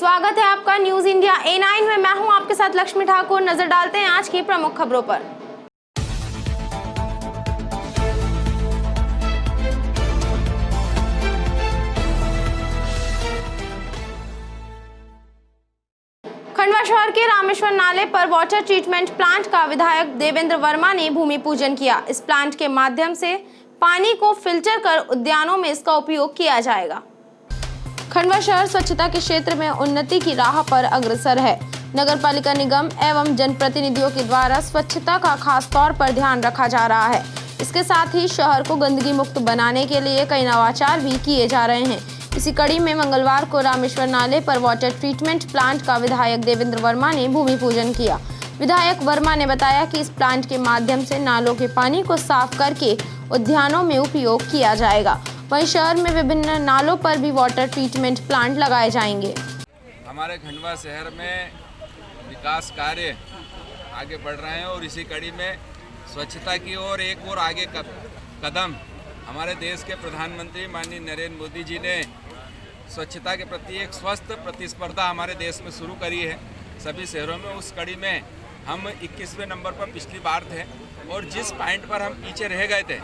स्वागत है आपका न्यूज इंडिया A9 में। मैं हूं आपके साथ लक्ष्मी ठाकुर। नजर डालते हैं आज की प्रमुख खबरों पर। खंडवा शहर के रामेश्वर नाले पर वाटर ट्रीटमेंट प्लांट का विधायक देवेंद्र वर्मा ने भूमि पूजन किया। इस प्लांट के माध्यम से पानी को फिल्टर कर उद्यानों में इसका उपयोग किया जाएगा। खंडवा शहर स्वच्छता के क्षेत्र में उन्नति की राह पर अग्रसर है। नगर पालिका निगम एवं जनप्रतिनिधियों के द्वारा स्वच्छता का खास तौर पर ध्यान रखा जा रहा है। इसके साथ ही शहर को गंदगी मुक्त बनाने के लिए कई नवाचार भी किए जा रहे हैं। इसी कड़ी में मंगलवार को रामेश्वर नाले पर वाटर ट्रीटमेंट प्लांट का विधायक देवेंद्र वर्मा ने भूमि पूजन किया। विधायक वर्मा ने बताया कि इस प्लांट के माध्यम से नालों के पानी को साफ करके उद्यानों में उपयोग किया जाएगा। वहीं शहर में विभिन्न नालों पर भी वाटर ट्रीटमेंट प्लांट लगाए जाएंगे। हमारे खंडवा शहर में विकास कार्य आगे बढ़ रहे हैं और इसी कड़ी में स्वच्छता की ओर एक और आगे कदम हमारे देश के प्रधानमंत्री माननीय नरेंद्र मोदी जी ने स्वच्छता के प्रति एक स्वस्थ प्रतिस्पर्धा हमारे देश में शुरू करी है सभी शहरों में। उस कड़ी में हम 21वें नंबर पर पिछली बार थे और जिस पॉइंट पर हम पीछे रह गए थे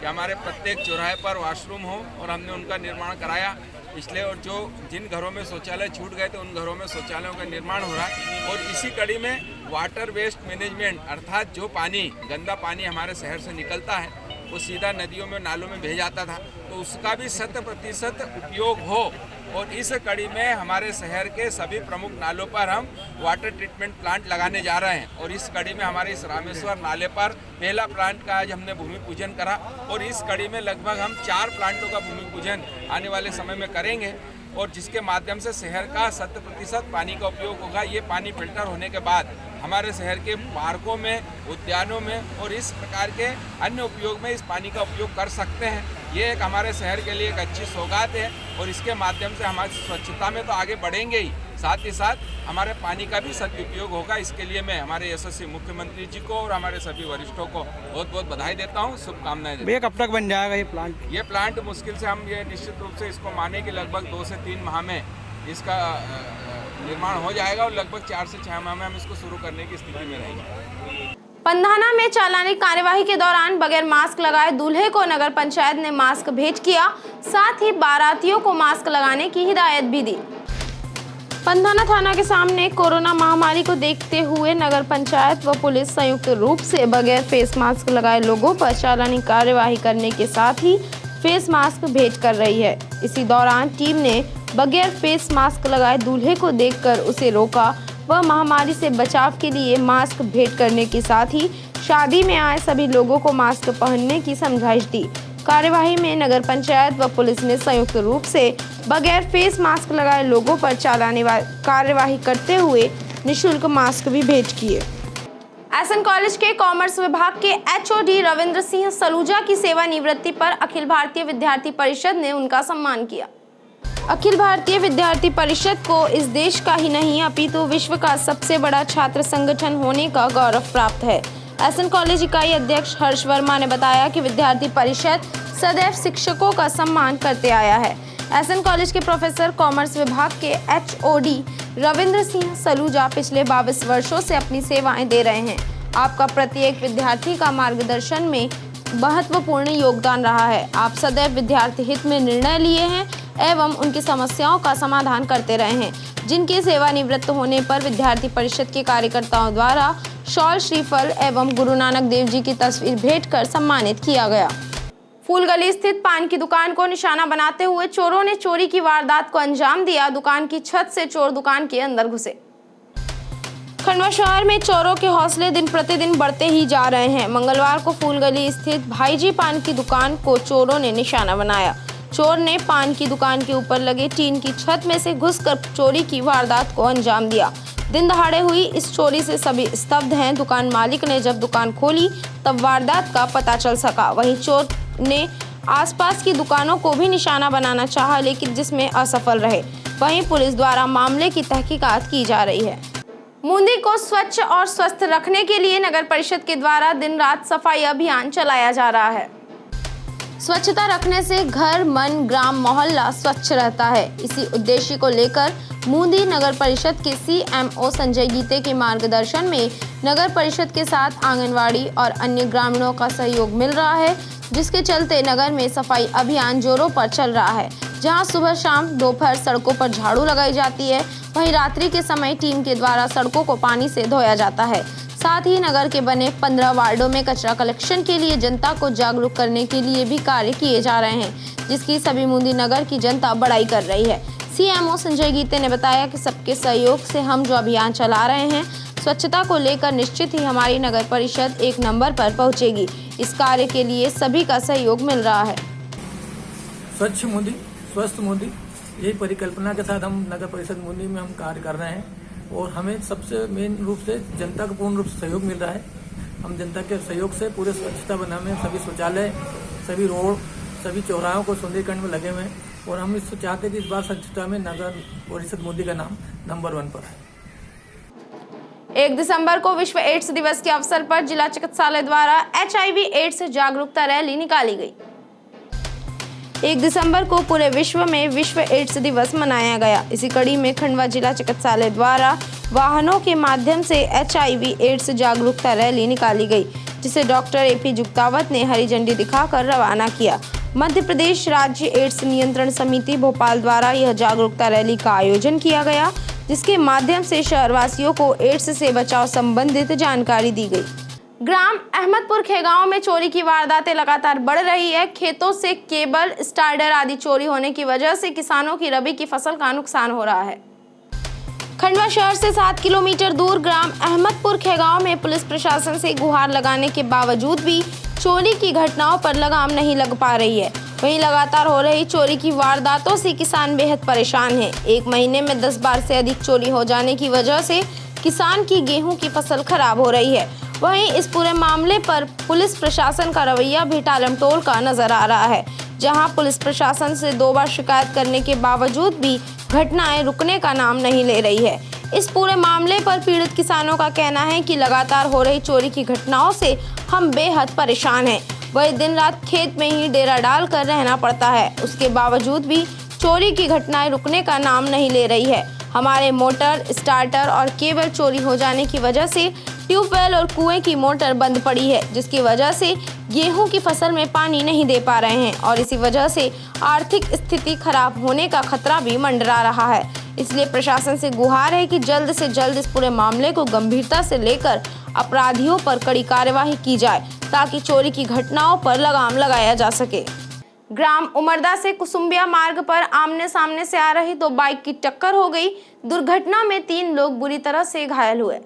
कि हमारे प्रत्येक चौराहे पर वॉशरूम हो और हमने उनका निर्माण कराया इसलिए, और जो जिन घरों में शौचालय छूट गए थे उन घरों में शौचालयों का निर्माण हो रहा है। और इसी कड़ी में वाटर वेस्ट मैनेजमेंट अर्थात जो पानी गंदा पानी हमारे शहर से निकलता है वो सीधा नदियों में नालों में बह जाता था, तो उसका भी 100% उपयोग हो। और इस कड़ी में हमारे शहर के सभी प्रमुख नालों पर हम वाटर ट्रीटमेंट प्लांट लगाने जा रहे हैं। और इस कड़ी में हमारे इस रामेश्वर नाले पर पहला प्लांट का आज हमने भूमि पूजन करा और इस कड़ी में लगभग हम 4 प्लांटों का भूमि पूजन आने वाले समय में करेंगे और जिसके माध्यम से शहर का 100% पानी का उपयोग होगा। ये पानी फिल्टर होने के बाद हमारे शहर के पार्कों में, उद्यानों में और इस प्रकार के अन्य उपयोग में इस पानी का उपयोग कर सकते हैं। ये एक हमारे शहर के लिए एक अच्छी सौगात है और इसके माध्यम से हमारी स्वच्छता में तो आगे बढ़ेंगे ही, साथ ही साथ हमारे पानी का भी सदुपयोग होगा। इसके लिए मैं हमारे यशस्वी मुख्यमंत्री जी को और हमारे सभी वरिष्ठों को बहुत बहुत बधाई देता हूँ, शुभकामनाएं देता हूँ। कब तक बन जाएगा ये प्लांट? ये प्लांट मुश्किल से हम ये निश्चित रूप से इसको माने कि लगभग 2 से 3 माह में इसका निर्माण हो जाएगा और लगभग 4 से 6 माह में हम इसको शुरू करने की स्थिति में रहेंगे। पंधाना में चालानी कार्यवाही के दौरान बगैर मास्क लगाए दूल्हे को नगर पंचायत ने मास्क भेंट किया, साथ ही बारातियों को मास्क लगाने की हिदायत भी दी। पंधाना थाना के सामने कोरोना महामारी को देखते हुए नगर पंचायत व पुलिस संयुक्त रूप से बगैर फेस मास्क लगाए लोगों पर चालानी कार्यवाही करने के साथ ही फेस मास्क भेंट कर रही है। इसी दौरान टीम ने बगैर फेस मास्क लगाए दूल्हे को देखकर उसे रोका व महामारी से बचाव के लिए मास्क भेंट करने के साथ ही शादी में आए सभी लोगों को मास्क पहनने की समझाइश दी। कार्यवाही में नगर पंचायत व पुलिस ने संयुक्त रूप से बगैर फेस मास्क लगाए लोगों पर चालानी कार्यवाही करते हुए निःशुल्क मास्क भी भेंट किए। एसएन कॉलेज के कॉमर्स विभाग के HOD रविंद्र सिंह सलूजा की सेवानिवृत्ति पर अखिल भारतीय विद्यार्थी परिषद ने उनका सम्मान किया। अखिल भारतीय विद्यार्थी परिषद को इस देश का ही नहीं अपितु विश्व का सबसे बड़ा छात्र संगठन होने का गौरव प्राप्त है। एसएन कॉलेज इकाई अध्यक्ष हर्ष वर्मा ने बताया कि विद्यार्थी परिषद सदैव शिक्षकों का सम्मान करते आया है। एसएन कॉलेज के प्रोफेसर कॉमर्स विभाग के HOD रविंद्र सिंह सलूजा पिछले 22 वर्षों से अपनी सेवाएं दे रहे हैं। आपका प्रत्येक विद्यार्थी का मार्गदर्शन में महत्वपूर्ण योगदान रहा है। आप सदैव विद्यार्थी हित में निर्णय लिए हैं एवं उनकी समस्याओं का समाधान करते रहे हैं, जिनके सेवानिवृत्त होने पर विद्यार्थी परिषद के कार्यकर्ताओं द्वारा शॉल, श्रीफल एवं गुरु नानक देव जी की तस्वीर भेंट कर सम्मानित किया गया। फूलगली स्थित पान की दुकान को निशाना बनाते हुए चोरों ने चोरी की वारदात को अंजाम दिया। दुकान की छत से चोर दुकान के अंदर घुसे। खंडवा शहर में चोरों के हौसले दिन प्रतिदिन बढ़ते ही जा रहे हैं। मंगलवार को फूलगली स्थित भाईजी पान की दुकान को चोरों ने निशाना बनाया। चोर ने पान की दुकान के ऊपर लगे टीन की छत में से घुसकर चोरी की वारदात को अंजाम दिया। दिन दहाड़े हुई इस चोरी से सभी स्तब्ध हैं। दुकान मालिक ने जब दुकान खोली तब वारदात का पता चल सका। वहीं चोर ने आसपास की दुकानों को भी निशाना बनाना चाहा, लेकिन जिसमें असफल रहे। वहीं पुलिस द्वारा मामले की तहकीकात की जा रही है। मुंदी को स्वच्छ और स्वस्थ रखने के लिए नगर परिषद के द्वारा दिन रात सफाई अभियान चलाया जा रहा है। स्वच्छता रखने से घर, मन, ग्राम, मोहल्ला स्वच्छ रहता है। इसी उद्देश्य को लेकर बूंदी नगर परिषद के CMO संजय गीते के मार्गदर्शन में नगर परिषद के साथ आंगनवाड़ी और अन्य ग्रामीणों का सहयोग मिल रहा है, जिसके चलते नगर में सफाई अभियान जोरों पर चल रहा है। जहां सुबह शाम दोपहर सड़कों पर झाड़ू लगाई जाती है, वहीं रात्रि के समय टीम के द्वारा सड़कों को पानी से धोया जाता है। साथ ही नगर के बने 15 वार्डों में कचरा कलेक्शन के लिए जनता को जागरूक करने के लिए भी कार्य किए जा रहे हैं, जिसकी सभी बूंदी नगर की जनता बड़ाई कर रही है। CMO संजय गीते ने बताया कि सबके सहयोग से हम जो अभियान चला रहे हैं, स्वच्छता को लेकर निश्चित ही हमारी नगर परिषद 1 नंबर पर पहुंचेगी। इस कार्य के लिए सभी का सहयोग मिल रहा है। स्वच्छ बूंदी, स्वस्थ बूंदी, यही परिकल्पना के साथ हम नगर परिषद बूंदी में हम कार्य कर रहे हैं और हमें सबसे मेन रूप से जनता का पूर्ण रूप से सहयोग मिल रहा है। हम जनता के सहयोग से पूरे स्वच्छता बनाने में सभी शौचालय, सभी रोड, सभी चौराहों को सुंदरीकरण में लगे हुए हैं और हम इससे चाहते हैं कि इस बार स्वच्छता में नगर परिषद बूंदी का नाम नंबर 1 पर है। 1 दिसंबर को विश्व एड्स दिवस के अवसर पर जिला चिकित्सालय द्वारा HIV एड्स जागरूकता रैली निकाली गई। 1 दिसंबर को पूरे विश्व में विश्व एड्स दिवस मनाया गया। इसी कड़ी में खंडवा जिला चिकित्सालय द्वारा वाहनों के माध्यम से HIV एड्स जागरूकता रैली निकाली गई, जिसे डॉक्टर AP जुगतावत ने हरी झंडी दिखाकर रवाना किया। मध्य प्रदेश राज्य एड्स नियंत्रण समिति भोपाल द्वारा यह जागरूकता रैली का आयोजन किया गया, जिसके माध्यम से शहरवासियों को एड्स से बचाव संबंधित जानकारी दी गई। ग्राम अहमदपुर खेगांव में चोरी की वारदातें लगातार बढ़ रही है। खेतों से केबल, स्टार्टर आदि चोरी होने की वजह से किसानों की रबी की फसल का नुकसान हो रहा है। खंडवा शहर से 7 किलोमीटर दूर ग्राम अहमदपुर खेगांव में पुलिस प्रशासन से गुहार लगाने के बावजूद भी चोरी की घटनाओं पर लगाम नहीं लग पा रही है। वहीं लगातार हो रही चोरी की वारदातों से किसान बेहद परेशान हैं। 1 महीने में 10 बार से अधिक चोरी हो जाने की वजह से किसान की गेहूं की फसल खराब हो रही है। वहीं इस पूरे मामले पर पुलिस प्रशासन का रवैया भी टालमटोल का नजर आ रहा है, जहां पुलिस प्रशासन से 2 बार शिकायत करने के बावजूद भी घटनाएं रुकने का नाम नहीं ले रही है। इस पूरे मामले पर पीड़ित किसानों का कहना है कि लगातार हो रही चोरी की घटनाओं से हम बेहद परेशान हैं। वही दिन रात खेत में ही डेरा डाल कर रहना पड़ता है, उसके बावजूद भी चोरी की घटनाएं रुकने का नाम नहीं ले रही है। हमारे मोटर, स्टार्टर और केबल चोरी हो जाने की वजह से ट्यूबवेल और कुएं की मोटर बंद पड़ी है, जिसकी वजह से गेहूं की फसल में पानी नहीं दे पा रहे हैं और इसी वजह से आर्थिक स्थिति खराब होने का खतरा भी मंडरा रहा है। इसलिए प्रशासन से गुहार है कि जल्द से जल्द इस पूरे मामले को गंभीरता से लेकर अपराधियों पर कड़ी कार्यवाही की जाए, ताकि चोरी की घटनाओं पर लगाम लगाया जा सके। ग्राम उमरदा से कुसुम्बिया मार्ग पर आमने सामने से आ रही 2 बाइक की टक्कर हो गई। दुर्घटना में 3 लोग बुरी तरह से घायल हुए।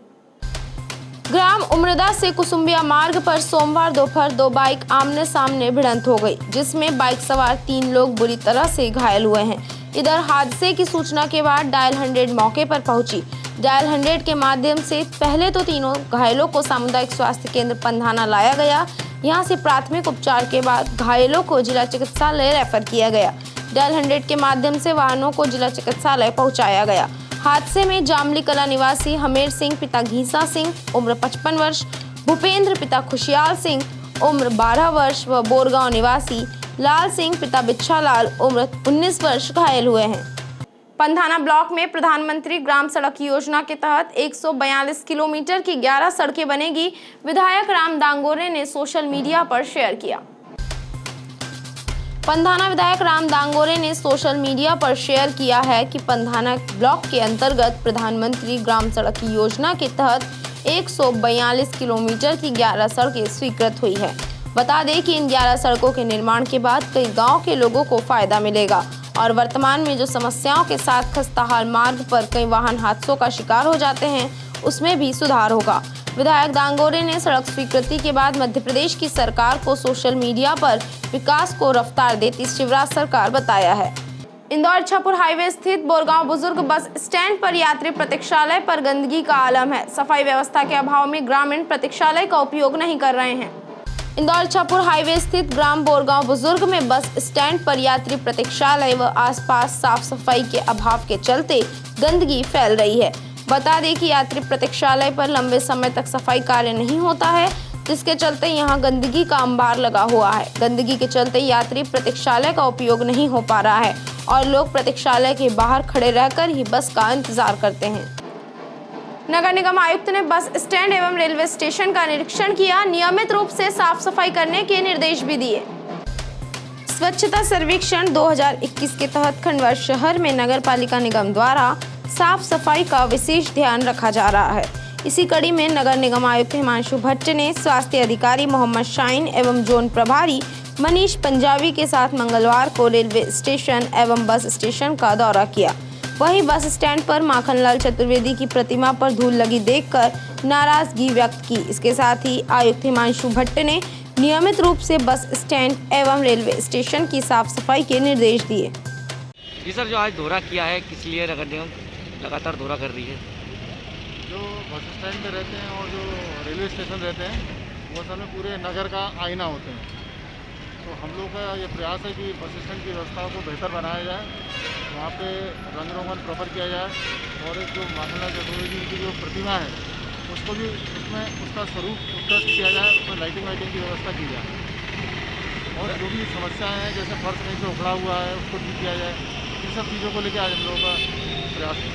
ग्राम उमरदा से कुसुम्बिया मार्ग पर सोमवार दोपहर 2 बाइक आमने सामने भिड़ंत हो गई, जिसमें बाइक सवार 3 लोग बुरी तरह से घायल हुए हैं। इधर हादसे की सूचना के बाद डायल 100 मौके पर पहुंची। डायल 100 के माध्यम से पहले तो तीनों घायलों को सामुदायिक स्वास्थ्य केंद्र पंधाना लाया गया। यहां से प्राथमिक उपचार के बाद घायलों को जिला चिकित्सालय रेफर किया गया। डायल 100 के माध्यम से वाहनों को जिला चिकित्सालय पहुंचाया गया। हादसे में जामली कला निवासी हमेर सिंह पिता घीसा सिंह उम्र 55 वर्ष, भूपेंद्र पिता खुशियाल सिंह उम्र 12 वर्ष व बोरगांव निवासी लाल सिंह पिता बिच्छा लाल उम्र 19 वर्ष घायल हुए हैं। पंधाना ब्लॉक में प्रधानमंत्री ग्राम सड़क योजना के तहत 142 किलोमीटर की 11 सड़कें बनेगी। विधायक राम दांगोरे ने सोशल मीडिया पर शेयर किया। पंधाना विधायक राम दांगोरे ने सोशल मीडिया पर शेयर किया है कि पंधाना ब्लॉक के अंतर्गत प्रधानमंत्री ग्राम सड़क योजना के तहत 142 किलोमीटर की 11 सड़कें स्वीकृत हुई है। बता दें कि इन 11 सड़कों के निर्माण के बाद कई गांव के लोगों को फायदा मिलेगा और वर्तमान में जो समस्याओं के साथ खस्ताहाल मार्ग पर कई वाहन हादसों का शिकार हो जाते हैं, उसमें भी सुधार होगा। विधायक दांगोरे ने सड़क स्वीकृति के बाद मध्य प्रदेश की सरकार को सोशल मीडिया पर विकास को रफ्तार देती शिवराज सरकार बताया है। इंदौर छपुर हाईवे स्थित बोरगांव बुजुर्ग बस स्टैंड पर यात्री प्रतीक्षालय पर गंदगी का आलम है। सफाई व्यवस्था के अभाव में ग्रामीण प्रतीक्षालय का उपयोग नहीं कर रहे हैं। इंदौर छपुर हाईवे स्थित ग्राम बोरगांव बुजुर्ग में बस स्टैंड पर यात्री प्रतीक्षालय व आसपास साफ सफाई के अभाव के चलते गंदगी फैल रही है। बता दें कि यात्री प्रतीक्षालय पर लंबे समय तक सफाई कार्य नहीं होता है, जिसके चलते यहाँ गंदगी का अंबार लगा हुआ है। गंदगी के चलते यात्री प्रतीक्षालय का उपयोग नहीं हो पा रहा है और लोग प्रतीक्षालय के बाहर खड़े रहकर ही बस का इंतजार करते हैं। नगर निगम आयुक्त ने बस स्टैंड एवं रेलवे स्टेशन का निरीक्षण किया। नियमित रूप से साफ सफाई करने के निर्देश भी दिए। स्वच्छता सर्वेक्षण 2021 के तहत खंडवा शहर में नगर पालिका निगम द्वारा साफ सफाई का विशेष ध्यान रखा जा रहा है। इसी कड़ी में नगर निगम आयुक्त हिमांशु भट्ट ने स्वास्थ्य अधिकारी मोहम्मद शाहीन एवं जोन प्रभारी मनीष पंजाबी के साथ मंगलवार को रेलवे स्टेशन एवं बस स्टेशन का दौरा किया। वहीं बस स्टैंड पर माखनलाल चतुर्वेदी की प्रतिमा पर धूल लगी देखकर नाराजगी व्यक्त की। इसके साथ ही आयुक्त हिमांशु भट्ट ने नियमित रूप से बस स्टैंड एवं रेलवे स्टेशन की साफ सफाई के निर्देश दिए। जी सर, जो आज दौरा किया है किस लिए नगर निगम लगातार दौरा कर रही है? जो बस स्टैंड पे रहते हैं और जो रेलवे स्टेशन रहते हैं वो असल में पूरे नगर का आईना होते हैं। तो हम लोग का ये प्रयास है कि बस स्टैंड की व्यवस्था को बेहतर बनाया जाए, वहाँ पे रंग रोगन प्रॉपर किया जाए और एक जो माखनलाल चतुर्वेदी की जो प्रतिमा है उसको भी उसमें उसका स्वरूप उत्कृष्ट किया जाए, उसमें लाइटिंग वाइटिंग की व्यवस्था की जाए और जो भी समस्याएं हैं जैसे फर्श कहीं से उखड़ा हुआ है उसको ठीक किया जाए। इन सब चीज़ों को लेकर आज हम लोगों का प्रयास है।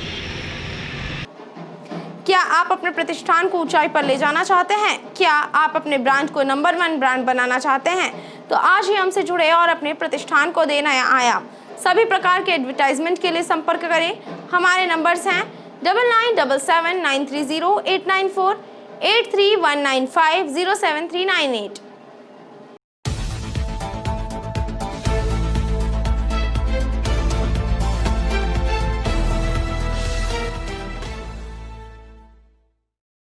क्या आप अपने प्रतिष्ठान को ऊंचाई पर ले जाना चाहते हैं? क्या आप अपने ब्रांड को नंबर 1 ब्रांड बनाना चाहते हैं? तो आज ही हमसे जुड़े और अपने प्रतिष्ठान को दें नया आयाम। सभी प्रकार के एडवर्टाइजमेंट के लिए संपर्क करें। हमारे नंबर्स हैं 9977930894, 8319507398।